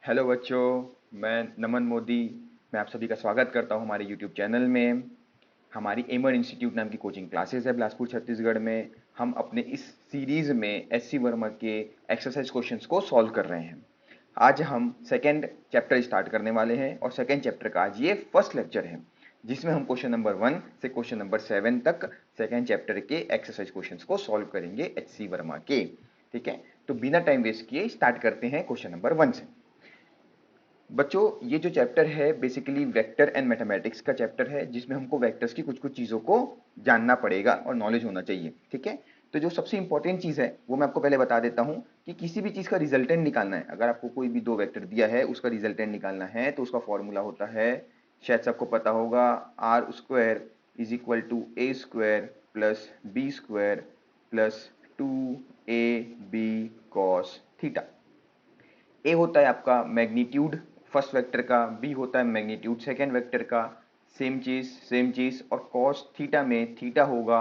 Hello बच्चों, मैं नमन मोदी। मैं आप सभी का स्वागत करता हूं हमारे यूट्यूब चैनल में। हमारी एमर इंस्टीट्यूट नाम की कोचिंग क्लासेस है बिलासपुर छत्तीसगढ़ में। हम अपने इस सीरीज में एस सी वर्मा के एक्सरसाइज क्वेश्चंस को सॉल्व कर रहे हैं। आज हम सेकेंड चैप्टर स्टार्ट करने वाले हैं और सेकेंड चैप्टर का आज ये फर्स्ट लेक्चर है, जिसमें हम क्वेश्चन नंबर 1 से क्वेश्चन नंबर 7 तक सेकेंड चैप्टर के एक्सरसाइज क्वेश्चंस को सॉल्व करेंगे एच सी वर्मा के। ठीक है, तो बिना टाइम वेस्ट किए स्टार्ट करते हैं क्वेश्चन नंबर 1 से। बच्चों, ये जो चैप्टर है बेसिकली वेक्टर एंड मैथमेटिक्स का चैप्टर है, जिसमें हमको वेक्टर्स की कुछ कुछ चीज़ों को जानना पड़ेगा और नॉलेज होना चाहिए। ठीक है, तो जो सबसे इंपॉर्टेंट चीज़ है वो मैं आपको पहले बता देता हूँ कि किसी भी चीज़ का रिजल्टेंट निकालना है। अगर आपको कोई भी दो वेक्टर दिया है, उसका रिजल्टेंट निकालना है, तो उसका फॉर्मूला होता है, शायद सबको पता होगा, r square is equal to a square plus B square plus 2ab cos theta. A होता है आपका मैग्नीट्यूड फर्स्ट वेक्टर का, बी होता है मैग्नीट्यूड सेकेंड वेक्टर का। सेम चीज और कॉस थीटा में थीटा होगा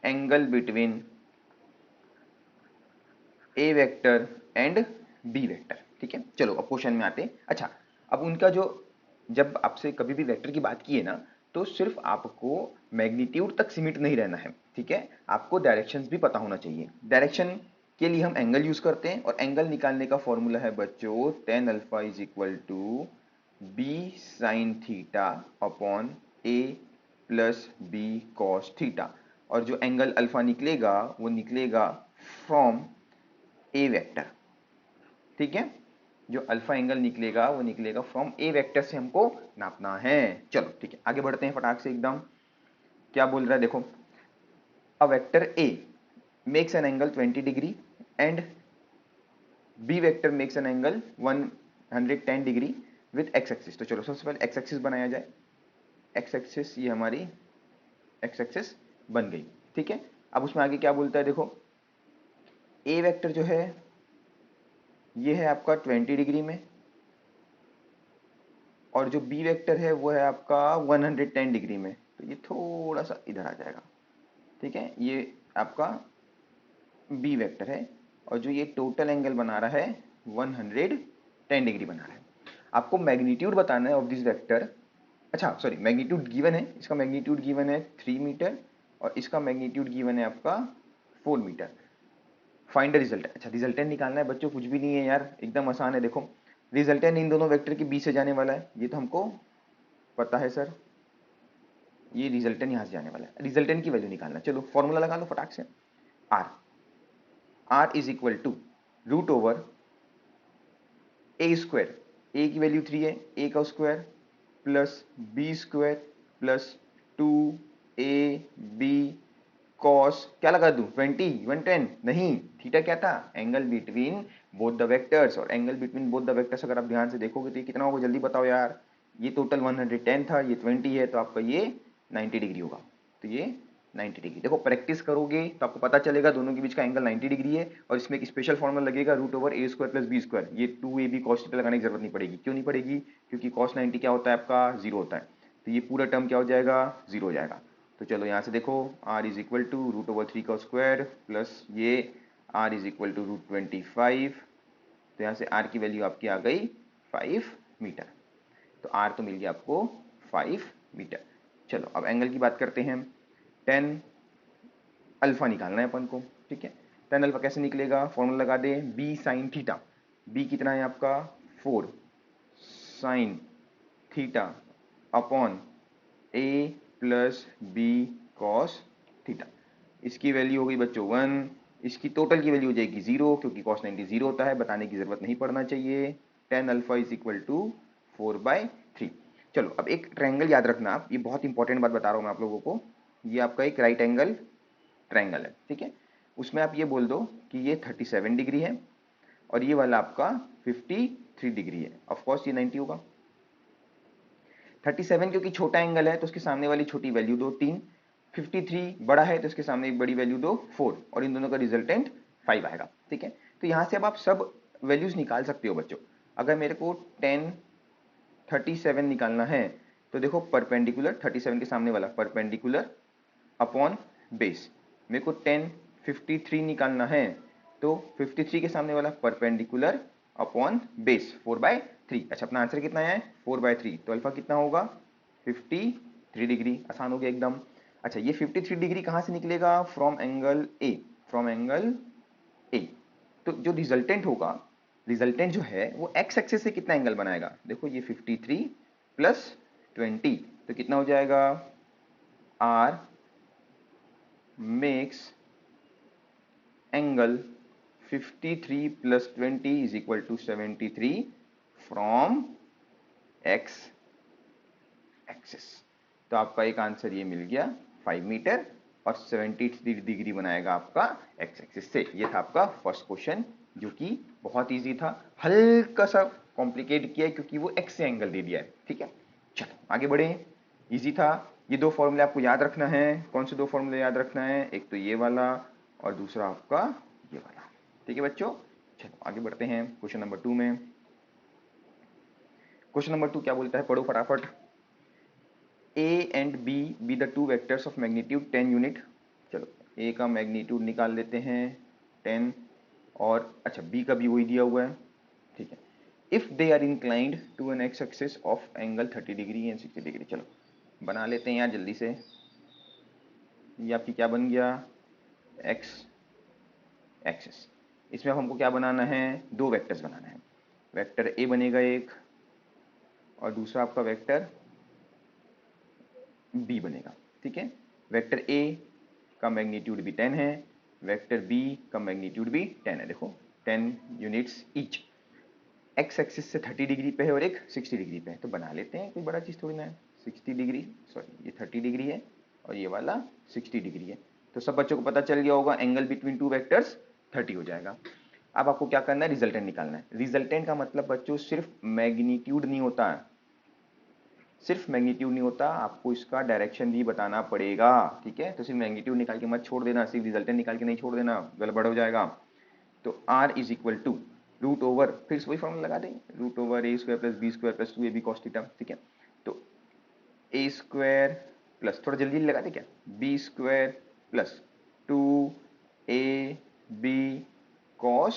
angle between a vector and B vector. ठीक है, चलो अब क्वेश्चन में आते हैं। अच्छा, अब उनका जो, जब आपसे कभी भी वेक्टर की बात की है ना, तो सिर्फ आपको मैग्नीट्यूड तक सीमित नहीं रहना है। ठीक है, आपको डायरेक्शंस भी पता होना चाहिए। डायरेक्शन के लिए हम एंगल यूज करते हैं और एंगल निकालने का फॉर्मूला है बच्चों tan alpha is equal to B sine theta upon A plus B cos theta. और जो एंगल अल्फा निकलेगा वो निकलेगा फ्रॉम ए वेक्टर। ठीक है, जो अल्फा एंगल निकलेगा वो निकलेगा फ्रॉम ए वेक्टर से हमको नापना है। चलो ठीक है, आगे बढ़ते हैं फटाक से एकदम। क्या बोल रहा है देखो, a vector A makes an angle 20 degree and B vector makes an angle 110 degree with X axis. तो चलो सबसे पहले एक्स एक्सिस बनाया जाए। एक्स एक्सिस, ये हमारी एक्स एक्सिस बन गई। ठीक है, अब उसमें आगे क्या बोलता है देखो, ए वेक्टर जो है ये है आपका 20 डिग्री में और जो बी वेक्टर है वो है आपका 110 डिग्री में। तो ये थोड़ा सा इधर आ जाएगा। ठीक है, ये आपका बी वेक्टर है और जो ये टोटल एंगल बना रहा है 110 डिग्री बना रहा है। आपको मैग्नीट्यूड बताना है ऑफ दिस वेक्टर। अच्छा सॉरी, मैग्नीट्यूड गिवन है, इसका मैग्नीट्यूड गिवन है 3 मीटर और इसका मैग्नीट्यूड गिवन है आपका 4 मीटर। Find the resultant. अच्छा, रिजल्टेंट निकालना है बच्चों, कुछ भी नहीं है यार, एकदम आसान है। देखो, रिजल्टेंट इन दोनों वेक्टर के बीच से जाने वाला है, ये तो हमको पता है सर। ये रिजल्टेंट यहाँ से जाने वाला है, रिजल्टेंट की वैल्यू निकालना। चलो फॉर्मूला लगा लो फटाक से। R r is equal to root over A square, a की वैल्यू 3 है, ए का square plus B square plus 2ab cos, क्या लगा दूं, 20 110 नहीं, थीटा क्या था, angle between both the vectors. और angle between both the vectors अगर आप ध्यान से देखोगे तो ये कितना होगा, जल्दी बताओ यार। ये टोटल 110 था, ये 20 है, तो आपका ये 90 डिग्री होगा। तो ये 90 डिग्री, देखो प्रैक्टिस करोगे तो आपको पता चलेगा दोनों के बीच का एंगल 90 डिग्री है। और इसमें एक स्पेशल फॉर्मूला लगेगा रूट ओवर ए स्क्वायर प्लस बी स्क्वायर। ये 2ab कॉस थीटा लगाने की जरूरत नहीं पड़ेगी। क्यों नहीं पड़ेगी, क्योंकि कॉस 90 क्या होता है आपका, जीरो होता है। तो ये पूरा टर्म क्या हो जाएगा, जीरो हो जाएगा। तो चलो यहाँ से देखो, r is equal to root over 3 का स्क्वायर प्लस ये r is equal to root 25। तो यहाँ से r की वैल्यू आपकी आ गई 5 मीटर। तो r तो मिल गया आपको 5 मीटर। चलो अब एंगल की बात करते हैं। tan अल्फा निकालना है अपन को। ठीक है, tan अल्फा कैसे निकलेगा, फॉर्मूला लगा दे, b साइन थीटा। b कितना है आपका 4 sine theta upon a plus B cos theta. इसकी वैल्यू हो गई बच्चों 1, इसकी टोटल की वैल्यू हो जाएगी 0, क्योंकि कॉस 90 जीरो होता है, बताने की जरूरत नहीं पड़ना चाहिए। tan alpha is equal to 4/3। चलो अब एक ट्रायंगल याद रखना आप, ये बहुत इंपॉर्टेंट बात बता रहा हूँ मैं आप लोगों को। ये आपका एक राइट एंगल ट्रायंगल है। ठीक है, उसमें आप ये बोल दो कि ये 37 डिग्री है और ये वाला आपका 53 डिग्री है। ऑफकोर्स ये 90 होगा। 37 क्योंकि छोटा एंगल है तो उसके सामने वाली छोटी वैल्यू दो 3, 53 बड़ा है तो इसके सामने एक बड़ी वैल्यू दो 4, और इन दोनों का रिजल्टेंट 5 आएगा। ठीक है, तो यहाँ से अब आप सब वैल्यूज निकाल सकते हो बच्चों। अगर मेरे को 10 37 निकालना है तो देखो परपेंडिकुलर 37 के सामने वाला परपेंडिकुलर अपॉन बेस। मेरे को 10 53 निकालना है तो 53 के सामने वाला परपेंडिकुलर अपॉन बेस 4/3। अच्छा अपना आंसर कितना है 4/3, तो अल्फा कितना होगा 53 डिग्री। आसान हो गया एकदम। अच्छा ये 53 डिग्री कहाँ से निकलेगा, from angle A, from angle A. तो जो रिजल्टेंट होगा, रिजल्टेंट जो है वो एक्स एक्सिस से कितना एंगल बनाएगा, देखो ये 53 प्लस 20 तो कितना हो जाएगा, R makes angle 53 plus 20 is equal to 73 from X axis. तो आपका एक आंसर ये मिल गया 5 मीटर और 73 डिग्री बनाएगा आपका एक्स एक्सिस से। ये था आपका फर्स्ट क्वेश्चन जो कि बहुत इजी था, हल्का सा कॉम्प्लिकेट किया है क्योंकि वो एक्स से एंगल दे दिया है। ठीक है चलो आगे बढ़े, इजी था। ये दो फॉर्मूले आपको याद रखना है। कौन से दो फॉर्मूले याद रखना है, एक तो ये वाला और दूसरा आपका ये वाला। ठीक है बच्चों चलो आगे बढ़ते हैं क्वेश्चन नंबर 2 में। क्वेश्चन नंबर 2 क्या बोलता है, पढ़ो फटाफट। A and B be the two vectors of magnitude 10 unit. चलो A का मैग्नीट्यूड निकाल लेते हैं 10 और अच्छा B का भी वही दिया हुआ है। ठीक है, if they are inclined to an X axis of angle 30 degree and 60 degree. चलो बना लेते हैं यार जल्दी से। ये आपकी क्या बन गया, एक्स एक्सिस। इसमें अब हमको क्या बनाना है, दो वेक्टर्स बनाना है। वेक्टर A बनेगा एक और दूसरा आपका वेक्टर बी बनेगा। ठीक है, वेक्टर ए का मैग्नीट्यूड भी 10 है, वेक्टर बी का मैग्नीट्यूड भी 10 है। देखो 10 यूनिट्स ईच, एक्स एक्सिस से 30 डिग्री पे है और एक 60 डिग्री पे है। तो बना लेते हैं, कोई बड़ा चीज़ थोड़ी ना है। 60 डिग्री, सॉरी ये 30 डिग्री है और ये वाला 60 डिग्री है। तो सब बच्चों को पता चल गया होगा एंगल बिटवीन टू वेक्टर्स 30 हो जाएगा। अब आपको क्या करना है, रिजल्टेंट निकालना है। रिजल्टेंट का मतलब बच्चों सिर्फ मैग्नीट्यूड नहीं होता है, सिर्फ मैग्नीट्यूड नहीं होता, आपको इसका डायरेक्शन भी बताना पड़ेगा। ठीक है, तो सिर्फ मैग्नीट्यूड निकाल के मत छोड़ देना, सिर्फ रिजल्टेंट निकाल के नहीं छोड़ देना, गड़बड़ हो जाएगा। तो R is equal to root over, फिर वही फॉर्मूला लगा दें, रूट ओवर ए square plus B square plus 2ab cos theta. ठीक है, तो ए स्क्वायर प्लस, थोड़ा जल्दी लगा दे क्या, B square plus 2ab cos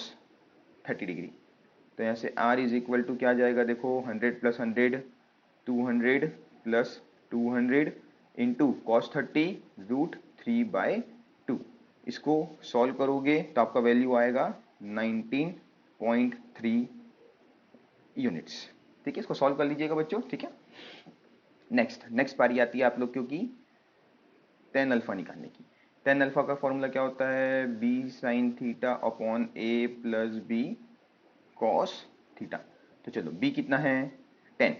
30 degree. तो यहाँ से R इज इक्वल टू क्या आ जाएगा, देखो 100 plus 100 200 plus 200 into cos 30 root 3/2। इसको सॉल्व करोगे तो आपका वैल्यू आएगा 19.3 यूनिट्स। ठीक है, इसको सॉल्व कर लीजिएगा बच्चों। ठीक है, नेक्स्ट पारी आती है आप लोग क्योंकि टेन अल्फा निकालने की। टेन अल्फा का फॉर्मूला क्या होता है, B sine theta upon A plus B cos theta. तो चलो बी कितना है 10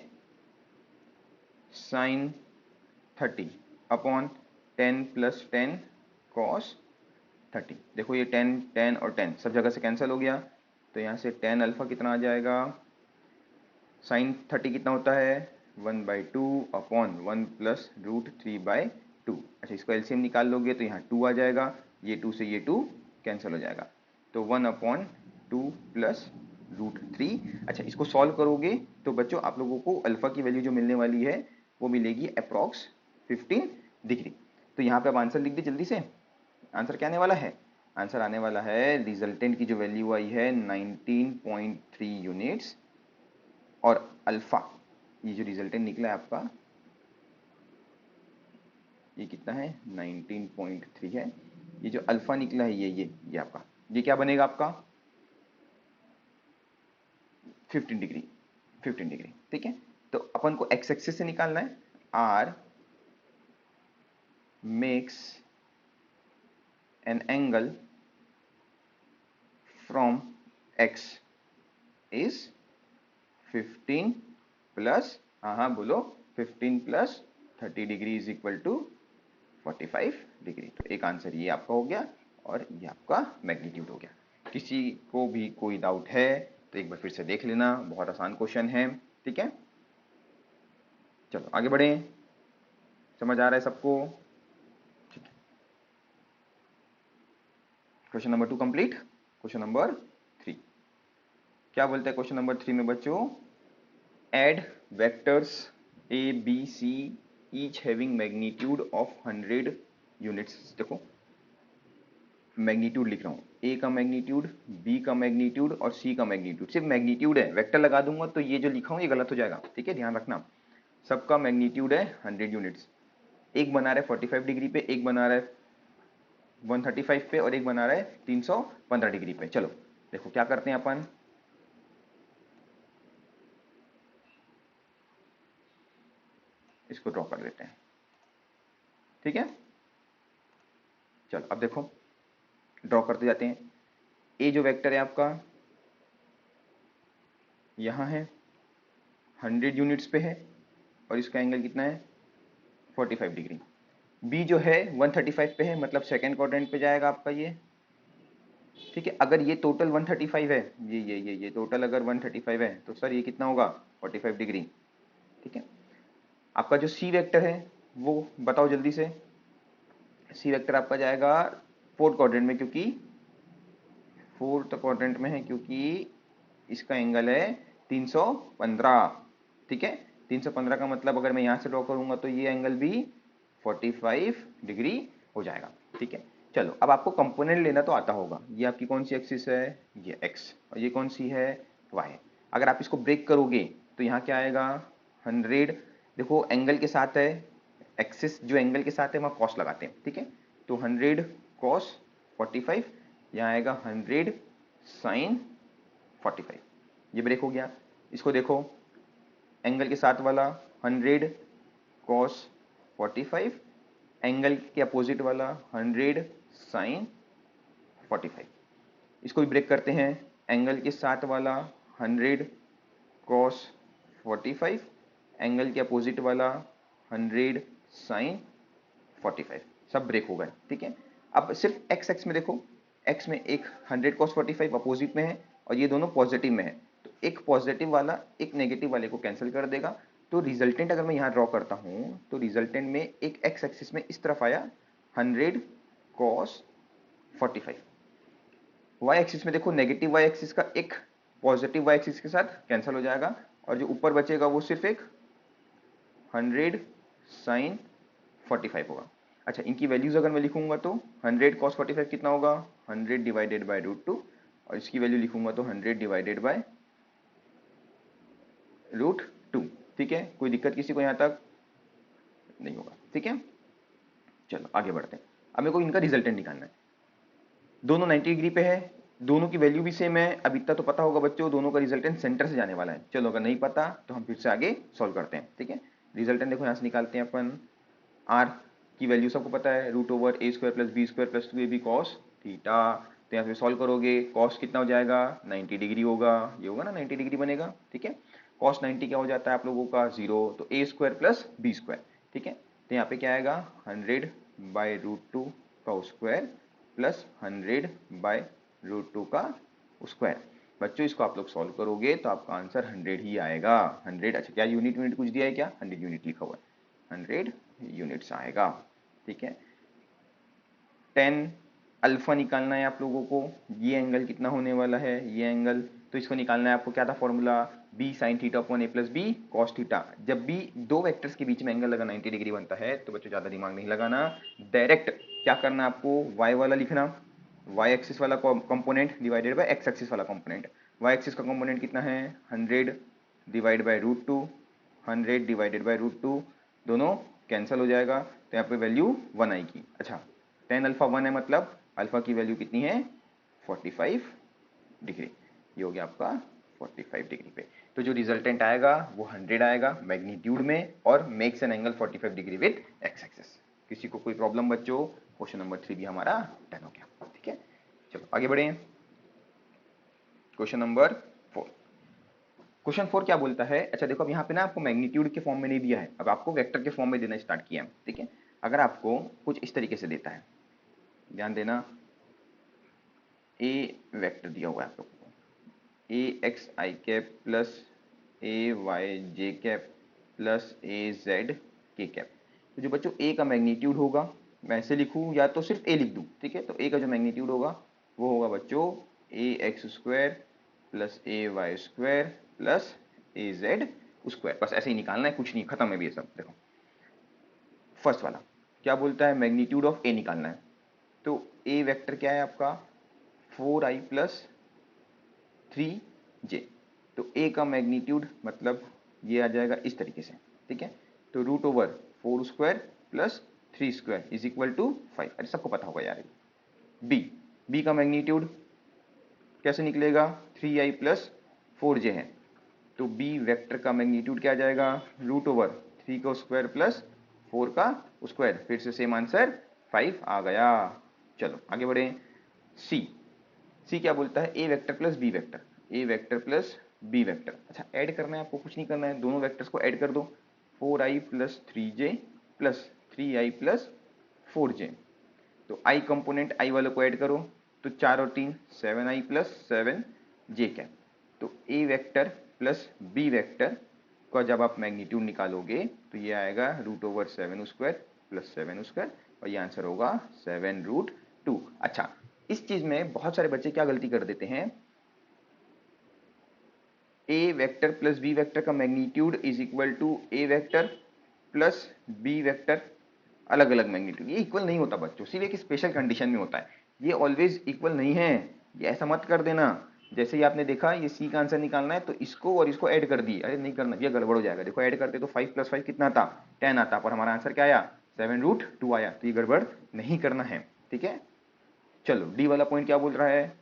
साइन 30 अपॉन 10 प्लस 10 कॉस 30। देखो ये 10 10 और 10 सब जगह से कैंसिल हो गया, तो यहाँ से 10 अल्फा कितना आ जाएगा, साइन 30 कितना होता है 1/2 अपॉन 1 प्लस रूट 3/2। अच्छा इसको एलसीएम निकाल लोगे तो यहाँ 2 आ जाएगा, ये 2 से ये 2 कैंसिल हो जाएगा, तो 1/2 प्लस रूट 3। अच्छा इसको सॉल्व करोगे तो बच्चों आप लोगों को अल्फा की वैल्यू जो मिलने वाली है वो मिलेगी अप्रॉक्स 15 डिग्री। तो यहाँ पे आप आंसर लिख दे जल्दी से। आंसर क्या आने वाला है, आंसर आने वाला है रिजल्टेंट की जो वैल्यू आई है 19.3 यूनिट्स और अल्फा, ये जो रिजल्टेंट निकला है आपका ये कितना है 19.3 है। ये जो अल्फा निकला है ये आपका ये क्या बनेगा आपका 15 डिग्री, 15 डिग्री। ठीक है, तो अपन को एक्स एक्सिस से निकालना है। R makes an angle from X is 15 plus, हाँ बोलो, 15 plus 30 degree is equal to 45 degree. तो एक आंसर ये आपका हो गया और ये आपका मैग्नीट्यूड हो गया। किसी को भी कोई डाउट है तो एक बार फिर से देख लेना, बहुत आसान क्वेश्चन है। ठीक है, चलो आगे बढ़ें, समझ आ रहा है सबको। ठीक है, question number 2 complete. Question number 3 क्या बोलते हैं, क्वेश्चन नंबर 3 में बच्चों, add vectors A B C each having magnitude of 100 units. देखो मैग्नीट्यूड लिख रहा हूँ, ए का मैग्नीट्यूड, बी का मैग्नीट्यूड और सी का मैग्नीट्यूड, सिर्फ मैग्नीट्यूड है, वेक्टर लगा दूंगा तो ये जो लिखा हूं ये गलत हो जाएगा, ठीक है, ध्यान रखना। सबका मैग्नीट्यूड है 100 यूनिट्स, एक बना रहा है 45 डिग्री पे, एक बना रहा है 135 पे और एक बना रहा है 315 डिग्री पे। चलो देखो क्या करते हैं अपन, इसको ड्रॉ कर लेते हैं, ठीक है। चलो अब देखो ड्रॉ करते जाते हैं। ए जो वेक्टर है आपका यहाँ है 100 यूनिट्स पे है और इसका एंगल कितना है 45 डिग्री। बी जो है 135 पे है, मतलब सेकेंड क्वाड्रेंट पे जाएगा आपका ये, ठीक है। अगर ये टोटल 135 है, ये टोटल अगर 135 है तो सर ये कितना होगा 45 डिग्री, ठीक है। आपका जो सी वेक्टर है वो बताओ जल्दी से, सी वेक्टर आपका जाएगा फोर्थ क्वाड्रेंट में, क्योंकि फोर्थ क्वाड्रेंट में है क्योंकि इसका एंगल है 315, ठीक है। 315 का मतलब अगर मैं यहाँ से ड्रॉ करूंगा तो ये एंगल भी 45 डिग्री हो जाएगा, ठीक है। चलो अब आपको कंपोनेंट लेना तो आता होगा, ये आपकी कौन सी एक्सिस है, ये एक्स, और ये कौन सी है, वाई। अगर आप इसको ब्रेक करोगे तो यहाँ क्या आएगा 100, देखो एंगल के साथ है, एक्सिस जो एंगल के साथ है वहाँ कॉस लगाते हैं, ठीक है। तो 100 कॉस 45, यहाँ आएगा 100 साइन 45, ये ब्रेक हो गया। इसको देखो एंगल के साथ वाला 100 कॉस 45, एंगल के अपोजिट वाला 100 साइन 45, इसको भी ब्रेक करते हैं। एंगल के साथ वाला 100 कॉस 45, एंगल के अपोजिट वाला 100 साइन 45, सब ब्रेक हो गए, ठीक है। अब सिर्फ एक्स एक्स में देखो, एक्स में एक 100 cos 45 अपोजिट में है और ये दोनों पॉजिटिव में है, तो एक पॉजिटिव वाला एक नेगेटिव वाले को कैंसिल कर देगा। तो रिजल्टेंट अगर मैं यहाँ ड्रॉ करता हूँ तो रिजल्टेंट में एक एक्स एक्सिस में इस तरफ आया 100 cos 45, वाई एक्सिस में देखो नेगेटिव वाई एक्सिस का एक पॉजिटिव वाई एक्सिस के साथ कैंसिल हो जाएगा और जो ऊपर बचेगा वो सिर्फ एक 100 साइन 45 होगा। अच्छा इनकी वैल्यूज अगर मैं लिखूंगा तो 100 cos 45 कितना होगा 100 डिवाइडेड बाय √2, और इसकी वैल्यू लिखूंगा तो 100 डिवाइडेड बाय √2, ठीक है। कोई दिक्कत किसी को यहाँ तक नहीं होगा, ठीक है। चलो आगे बढ़ते हैं। अब मेरे को इनका रिजल्टेंट निकालना है, दोनों 90 डिग्री पे है, दोनों की वैल्यू भी सेम है। अब इतना तो पता होगा बच्चों दोनों का रिजल्टेंट सेंटर से जाने वाला है। चलो अगर नहीं पता तो हम फिर से आगे सॉल्व करते हैं, ठीक है। रिजल्टेंट देखो यहाँ से निकालते हैं अपन, आर की वैल्यू सबको पता है √a² + b² + 2ab cos theta. तो यहाँ पे सॉल्व करोगे कॉस कितना हो जाएगा 90 डिग्री होगा, ये होगा ना 90 डिग्री बनेगा, ठीक है। कॉस 90 क्या हो जाता है आप लोगों का 0, तो a² + b², ठीक है। तो यहाँ पे क्या आएगा 100/√2 का स्क्वायर प्लस 100/√2 का स्क्वायर। बच्चों इसको आप लोग सॉल्व करोगे तो आपका आंसर 100 ही आएगा। 100, अच्छा क्या यूनिट यूनिट कुछ दिया है क्या, 100 यूनिट लिखा हुआ है, 100 यूनिट्स आएगा, ठीक है। टेन अल्फा निकालना है आप लोगों को, ये एंगल कितना होने वाला है, ये एंगल, तो इसको निकालना है आपको। क्या था formula, b sin theta upon a + b cos theta. जब भी दो वेक्टर्स के बीच में एंगल लगा 90 डिग्री बनता है तो बच्चों ज़्यादा दिमाग नहीं लगाना, डायरेक्ट क्या करना आपको y वाला लिखना, y एक्सिस वाला component divided by x axis वाला कंपोनेंट। y एक्सिस का कंपोनेंट कितना है 100 डिवाइड बाय √2, 100 डिवाइडेड बाय √2, दोनों कैंसिल हो जाएगा तो यहाँ पे वैल्यू 1 आएगी। अच्छा टेन अल्फा 1 है, मतलब अल्फा की वैल्यू कितनी है 45 डिग्री, ये हो गया आपका 45 डिग्री पे। तो जो रिजल्टेंट आएगा वो 100 आएगा मैग्नीट्यूड में और makes an angle 45 degree with x axis. किसी को कोई प्रॉब्लम बच्चों, क्वेश्चन नंबर 3 भी हमारा डन हो गया, ठीक है। चलो आगे बढ़े, क्वेश्चन नंबर 4। क्वेश्चन 4 क्या बोलता है, अच्छा देखो अब यहाँ पे ना आपको मैग्नीट्यूड के फॉर्म में नहीं दिया है, अब आपको वेक्टर के फॉर्म में देना स्टार्ट किया है, ठीक है। अगर आपको कुछ इस तरीके से देता है, ध्यान देना, ए वेक्टर दिया हुआ है आप लोगों को, AXI cap plus AYJ cap plus AZ के कैप। तो जो बच्चों ए का मैग्नीट्यूड होगा, मैं ऐसे लिखूँ या तो सिर्फ ए लिख दूँ, ठीक है। तो ए का जो मैग्नीट्यूड होगा वो होगा बच्चों AX² plus AY² plus AZ², बस ऐसे ही निकालना है, कुछ नहीं, खत्म है भी ये सब। देखो फर्स्ट वाला क्या बोलता है, मैग्नीट्यूड ऑफ ए निकालना है। तो ए वेक्टर क्या है आपका 4i प्लस 3j। तो a का मैग्नीट्यूड मतलब ये आ जाएगा इस तरीके से, ठीक है। तो root over 4 square plus 3 square is equal to 5। अरे सबको पता होगा यार। बी का मैग्नीट्यूड कैसे निकलेगा, 3i प्लस 4j है, तो बी वेक्टर का मैग्नीट्यूड क्या आ जाएगा, रूट ओवर 3 का स्क्वायर प्लस 4 का स्क्वायर। फिर से सेम आंसर 5 आ गया। चलो आगे बढ़े। सी सी क्या बोलता है, a vector plus B vector, A vector plus B vector. अच्छा ऐड करना है आपको, कुछ नहीं करना है, दोनों वेक्टर्स को ऐड कर दो। 4i plus 3j plus 3i plus 4j। तो आई कंपोनेंट आई वालों को ऐड करो, तो 4 और 3 7i प्लस 7j कैप। तो A vector plus B vector का जब आप मैग्नीट्यूड निकालोगे तो ये आएगा root over 7 square plus 7 square, और ये आंसर होगा 7√2। अच्छा इस चीज में बहुत सारे बच्चे क्या गलती कर देते हैं, A vector plus B vector का magnitude is equal to A vector plus B vector, अलग अलग मैग्नीट्यूड। ये इक्वल नहीं होता बच्चों, सिर्फ एक स्पेशल कंडीशन में होता है, ये ऑलवेज इक्वल नहीं है। ये ऐसा मत कर देना, जैसे ही आपने देखा ये सी का आंसर निकालना है तो इसको और इसको ऐड कर दी, अरे नहीं करना, ये गड़बड़ हो जाएगा। देखो ऐड करते तो 5 प्लस 5 कितना आता, 10 आता, पर हमारा आंसर क्या आया, 7√2 आया। तो ये गड़बड़ नहीं करना है, ठीक है। चलो डी वाला पॉइंट क्या बोल रहा है,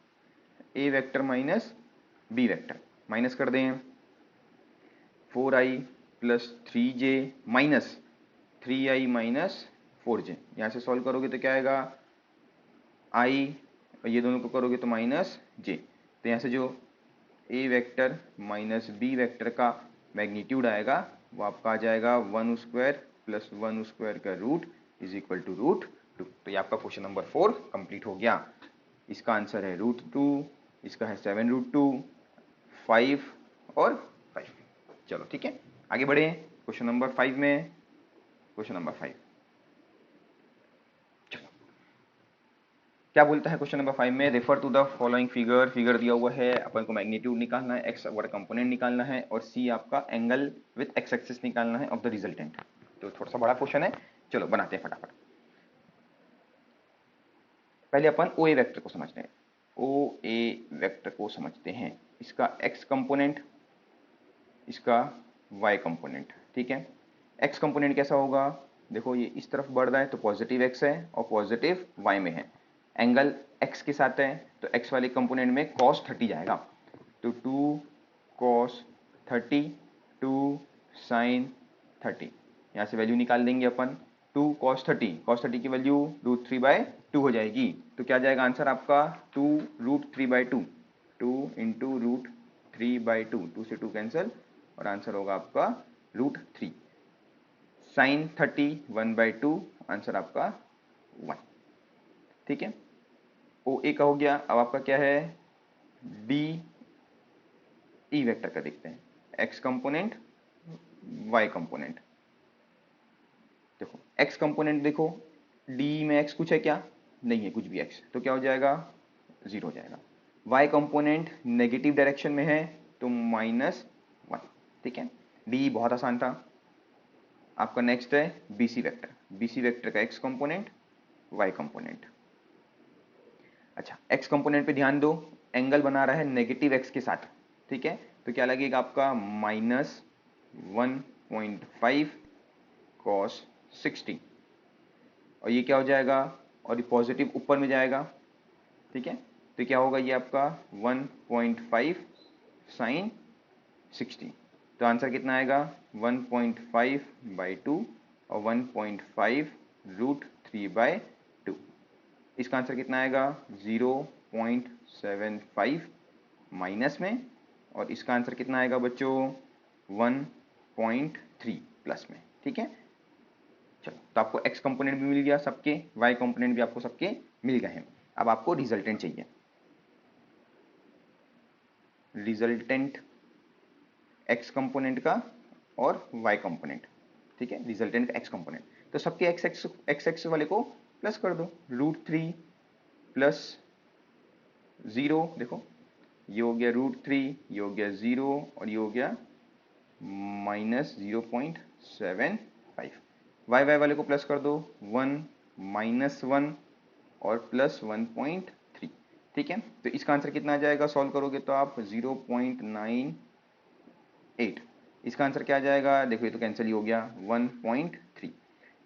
a vector minus b vector, minus कर दें 4i plus 3j minus 3i minus 4j। यहाँ से सॉल्व करोगे तो क्या आएगा, i और ये दोनों को करोगे तो माइनस j। तो यहाँ से जो a vector minus b vector का मैग्नीट्यूड आएगा वो आपका आ जाएगा 1 स्क्वायर प्लस 1 स्क्वायर का रूट इज इक्वल टू √2। तो ये आपका क्वेश्चन नंबर 4 कंप्लीट हो गया। इसका आंसर है √2, इसका है 7√2, 5 और 5। चलो ठीक है आगे बढ़े क्वेश्चन नंबर 5 में। क्वेश्चन नंबर 5 चलो क्या बोलता है क्वेश्चन नंबर 5 में, refer to the following figure. Figure दिया हुआ है, अपन को मैग्नीट्यूड निकालना है, एक्स वर्ड कंपोनेंट निकालना है, और सी आपका एंगल विद एक्स एक्सिस निकालना है ऑफ द रिजल्टेंट। तो थोड़ा सा बड़ा क्वेश्चन है, चलो बनाते हैं फटाफट। पहले अपन ओ ए वेक्टर को समझते हैं, ओ ए वेक्टर को समझते हैं। इसका एक्स कंपोनेंट, इसका वाई कंपोनेंट, ठीक है। एक्स कंपोनेंट कैसा होगा, देखो ये इस तरफ बढ़ रहा है तो पॉजिटिव एक्स है और पॉजिटिव वाई में है, एंगल एक्स के साथ है तो एक्स वाले कंपोनेंट में cos 30 जाएगा। तो 2 cos 30 2 sin 30, यहाँ से वैल्यू निकाल देंगे अपन। 2 cos 30 की वैल्यू √3/2 हो जाएगी। तो क्या जाएगा आंसर आपका 2√3/2, 2 इंटू √3/2, 2 से 2 कैंसिल और आंसर होगा आपका √3। sin 30 1/2, आंसर आपका 1, ठीक है। ओ ए का हो गया। अब आपका क्या है, डी ई वेक्टर का देखते हैं, एक्स कंपोनेंट वाई कंपोनेंट। देखो एक्स कंपोनेंट देखो, डी में एक्स कुछ है क्या, नहीं है कुछ भी एक्स, तो क्या हो जाएगा 0 हो जाएगा। वाई कंपोनेंट नेगेटिव डायरेक्शन में है तो -1, ठीक है। डी बहुत आसान था। आपका नेक्स्ट है बीसी वेक्टर, बीसी वेक्टर का एक्स कंपोनेंट वाई कंपोनेंट। अच्छा एक्स कंपोनेंट पे ध्यान दो, एंगल बना रहा है नेगेटिव एक्स के साथ, ठीक है। तो क्या लगेगा आपका -1.5 cos 60, और ये क्या हो जाएगा, और ये पॉजिटिव ऊपर में जाएगा, ठीक है। तो क्या होगा ये आपका 1.5 sin 60। तो आंसर कितना आएगा 1.5/2 और 1.5 √3/2। इसका आंसर कितना आएगा 0.75 माइनस में, और इसका आंसर कितना आएगा बच्चों 1.3 प्लस में, ठीक है। चलो तो आपको एक्स कंपोनेंट भी मिल गया सबके, वाई कंपोनेंट भी आपको सबके मिल गए हैं। अब आपको रिजल्टेंट चाहिए, रिजल्टेंट एक्स कंपोनेंट का और वाई कंपोनेंट, ठीक है। रिजल्टेंट का एक्स कंपोनेंट, तो सबके एक्स एक्स वाले को प्लस कर दो, √3 प्लस 0, देखो ये हो गया √3, ये हो गया 0 और ये हो गया -0.75। वाई वाई वाले को प्लस कर दो, 1 -1 और प्लस 1.3। ठीक है, तो इसका आंसर कितना आ जाएगा, सॉल्व करोगे तो आप 0.98। इसका आंसर क्या आ जाएगा, देखो ये तो कैंसिल ही हो गया, 1.3।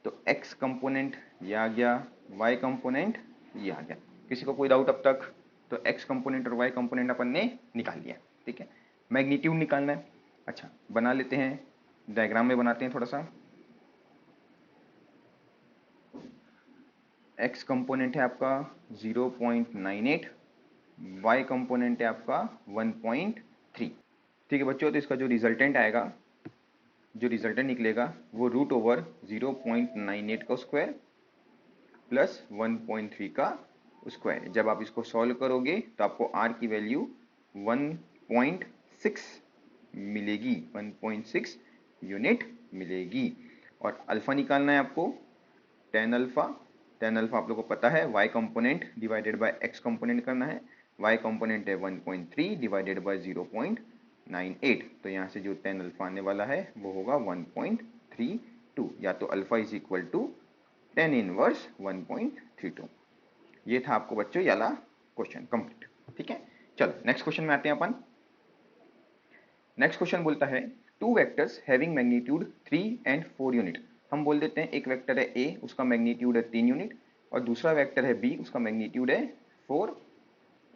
तो x कंपोनेंट ये आ गया, y कंपोनेंट ये आ गया। किसी को कोई डाउट अब तक? तो x कंपोनेंट और y कंपोनेंट अपन ने निकाल लिया। ठीक है, मैग्नीट्यूड निकालना है। अच्छा, बना लेते हैं, डायग्राम में बनाते हैं थोड़ा सा। x कंपोनेंट है आपका 0.98, y कंपोनेंट है आपका 1.3। ठीक है बच्चों, तो इसका जो रिजल्टेंट आएगा, जो रिजल्टेंट निकलेगा वो रूट ओवर 0.98 का स्क्वायर प्लस 1.3 का स्क्वायर। जब आप इसको सॉल्व करोगे तो आपको r की वैल्यू 1.6 मिलेगी, 1.6 यूनिट मिलेगी। और अल्फा निकालना है आपको, टेन अल्फा। टेन अल्फा आप लोगों को पता है, y component divided by x component करना है। y कंपोनेंट है 1.3 डिवाइडेड बाय 0.98, तो यहाँ से जो टेन अल्फा आने वाला है वो होगा 1.32, या तो alpha is equal to tan inverse 1.32। ये था आपको बच्चों ये वाला क्वेश्चन कंप्लीट। ठीक है, चलो नेक्स्ट क्वेश्चन में आते हैं अपन। नेक्स्ट क्वेश्चन बोलता है two vectors having magnitude 3 and 4 unit. हम बोल देते हैं एक वेक्टर है ए, उसका मैग्नीट्यूड है 3 यूनिट, और दूसरा वेक्टर है बी, उसका मैग्नीट्यूड है 4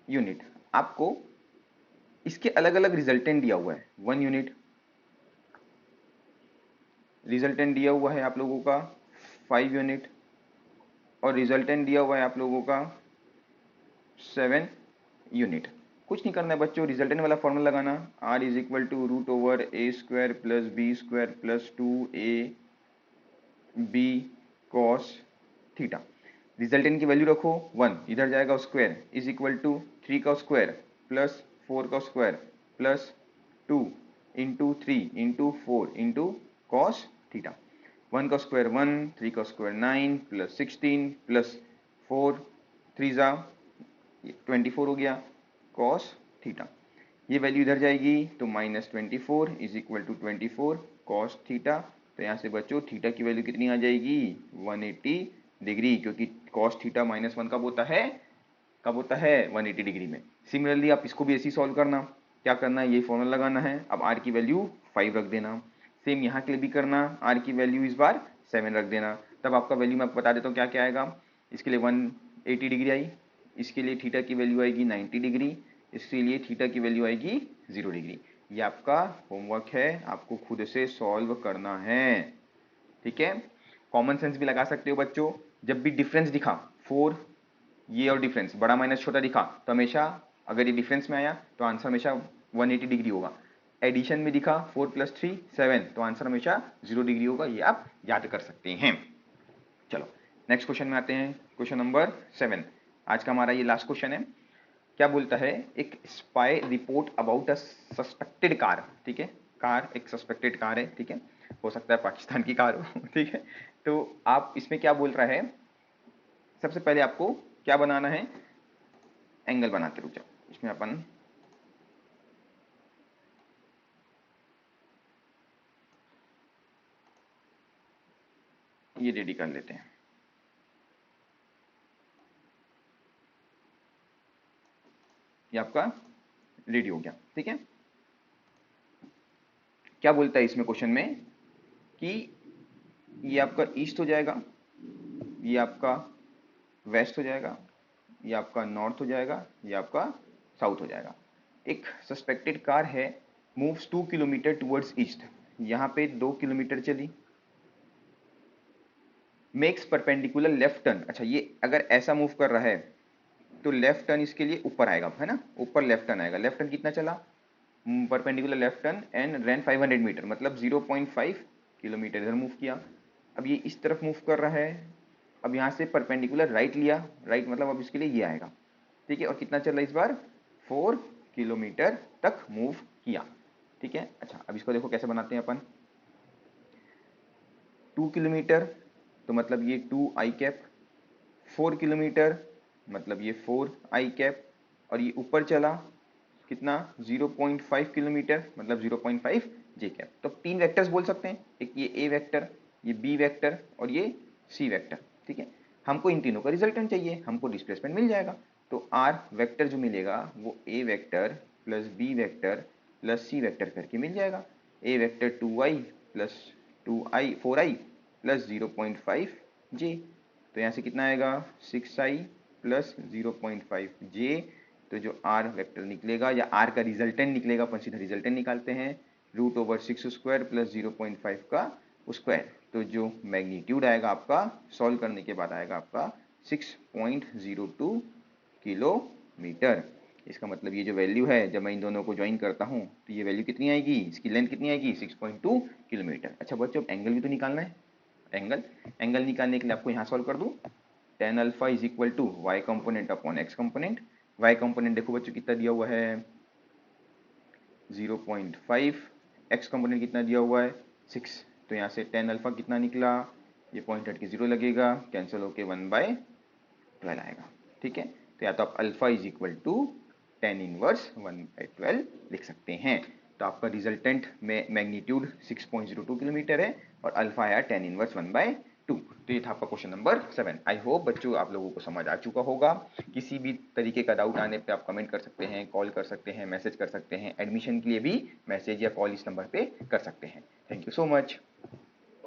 यूनिट। आपको इसके अलग अलग रिजल्टेंट दिया हुआ है, 1 यूनिट रिजल्टेंट दिया हुआ है आप लोगों का 5 यूनिट, और रिजल्टेंट दिया हुआ है आप लोगों का 7 यूनिट। कुछ नहीं करना है बच्चों, रिजल्टेंट वाला फॉर्मूला लगाना, r is equal to root over A square plus B square plus 2a b cos theta. Resultant की वैल्यू रखो 1, इधर जाएगा स्क्वायर, इज इक्वल टू 3 का स्क्वायर प्लस 4 का square plus 2 into 3 into 4 into cos theta. 1 का square 1, 3 का square 9 plus 16 plus 4 3 जा 24 हो गया कॉस थीटा। ये वैल्यू इधर जाएगी तो -24 is equal to 24 cos theta. तो यहाँ से बच्चों थीटा की वैल्यू कितनी आ जाएगी, 180 डिग्री, क्योंकि कॉस थीटा -1 कब होता है, कब होता है, 180 डिग्री में। सिमिलरली आप इसको भी ऐसे ही सॉल्व करना, क्या करना है, यही फॉर्मूला लगाना है। अब r की वैल्यू 5 रख देना, सेम यहाँ के लिए भी करना, r की वैल्यू इस बार 7 रख देना। तब आपका वैल्यू मैं आपको बता देता हूँ क्या क्या आएगा। इसके लिए 180 डिग्री आई, इसके लिए थीटा की वैल्यू आएगी 90 डिग्री, इसके लिए थीटा की वैल्यू आएगी 0 डिग्री। ये आपका होमवर्क है, आपको खुद से सॉल्व करना है। ठीक है, कॉमन सेंस भी लगा सकते हो बच्चों। जब भी डिफरेंस दिखा 4 ये और डिफरेंस बड़ा माइनस छोटा दिखा तो हमेशा, अगर ये डिफरेंस में आया तो आंसर हमेशा 180 डिग्री होगा। एडिशन में दिखा 4 + 3 7, तो आंसर हमेशा 0 डिग्री होगा। ये आप याद कर सकते हैं। चलो नेक्स्ट क्वेश्चन में आते हैं, क्वेश्चन नंबर 7। आज का हमारा ये लास्ट क्वेश्चन है। क्या बोलता है, एक spy report about a suspected car. ठीक है, कार एक सस्पेक्टेड कार है, ठीक है, हो सकता है पाकिस्तान की कार हो। ठीक है, तो आप इसमें क्या बोल रहा है, सबसे पहले आपको क्या बनाना है, एंगल बनाते रुक जाओ। इसमें अपन ये रेडी कर लेते हैं। ये आपका रेडी हो गया। ठीक है, क्या बोलता है इसमें क्वेश्चन में कि ये आपका ईस्ट हो जाएगा, ये आपका वेस्ट हो जाएगा, ये आपका नॉर्थ हो जाएगा, ये आपका साउथ हो जाएगा। एक सस्पेक्टेड कार है, मूव्स 2 किलोमीटर टुवर्ड्स ईस्ट, यहाँ पे 2 किलोमीटर चली, मेक्स परपेंडिकुलर लेफ्ट टर्न। अच्छा, ये अगर ऐसा मूव कर रहा है तो लेफ्ट टर्न इसके लिए ऊपर आएगा, है ना, ऊपर लेफ्ट टर्न आएगा। लेफ्ट टर्न कितना चला, perpendicular left turn and run 500 metre, मतलब 0.5 किलोमीटर इधर मूव किया। अब ये इस तरफ मूव कर रहा है, अब यहाँ से परपेंडिकुलर राइट लिया, राइट मतलब अब इसके लिए ये आएगा। ठीक है, और कितना चल रहा है इस बार, 4 किलोमीटर तक मूव किया। ठीक है, अच्छा अब इसको देखो कैसे बनाते हैं अपन। 2 किलोमीटर तो मतलब ये 2 आई कैप, 4 किलोमीटर मतलब ये 4 आई कैप, और ये ऊपर चला कितना, 0.5 किलोमीटर मतलब 0.5 जे कैप। तो 3 वेक्टर्स बोल सकते हैं, एक ये ए वेक्टर, ये बी वेक्टर और ये सी वेक्टर। ठीक है, हमको इन तीनों का रिजल्टेंट चाहिए, हमको डिस्प्लेसमेंट मिल जाएगा। तो आर वेक्टर जो मिलेगा वो a vector plus B vector plus c vector करके मिल जाएगा। A vector 2i plus 4i plus 0.5 j, तो यहाँ से कितना आएगा 6i प्लस 0.5 जे। तो जो आर वेक्टर निकलेगा या आर का रिजल्टेंट निकलेगा, अपन सीधा रिजल्टेंट निकालते हैं, √6² प्लस 0.5 का स्क्वायर। तो जो मैग्नीट्यूड आएगा आपका सॉल्व करने के बाद आएगा आपका 6.02 किलोमीटर। इसका मतलब ये जो वैल्यू है जब मैं इन दोनों को ज्वाइन करता हूँ तो ये वैल्यू कितनी आएगी, इसकी लेंथ कितनी आएगी 6.2 किलोमीटर। अच्छा बच्चों एंगल भी तो निकालना है। एंगल निकालने के लिए आपको यहाँ सॉल्व कर दूँ, tan alpha is equal to Y component upon X component. Y component देखो बच्चों कितना दिया हुआ है 0.5, एक्स कंपोनेंट कितना दिया हुआ है 6। तो यहाँ से tan अल्फा कितना निकला, ये पॉइंट हट के 0 लगेगा, कैंसिल होके 1/12 आएगा। ठीक है, तो या तो आप alpha is equal to tan inverse 1/12 लिख सकते हैं। तो आपका रिजल्टेंट में मैग्नीट्यूड 6.02 किलोमीटर है और अल्फा आया tan इनवर्स 1/2। तो ये था आपका क्वेश्चन नंबर 7। आई होप बच्चों आप लोगों को समझ आ चुका होगा। किसी भी तरीके का डाउट आने पे आप कमेंट कर सकते हैं, कॉल कर सकते हैं, मैसेज कर सकते हैं। एडमिशन के लिए भी मैसेज या कॉल इस नंबर पे कर सकते हैं। Thank you so much.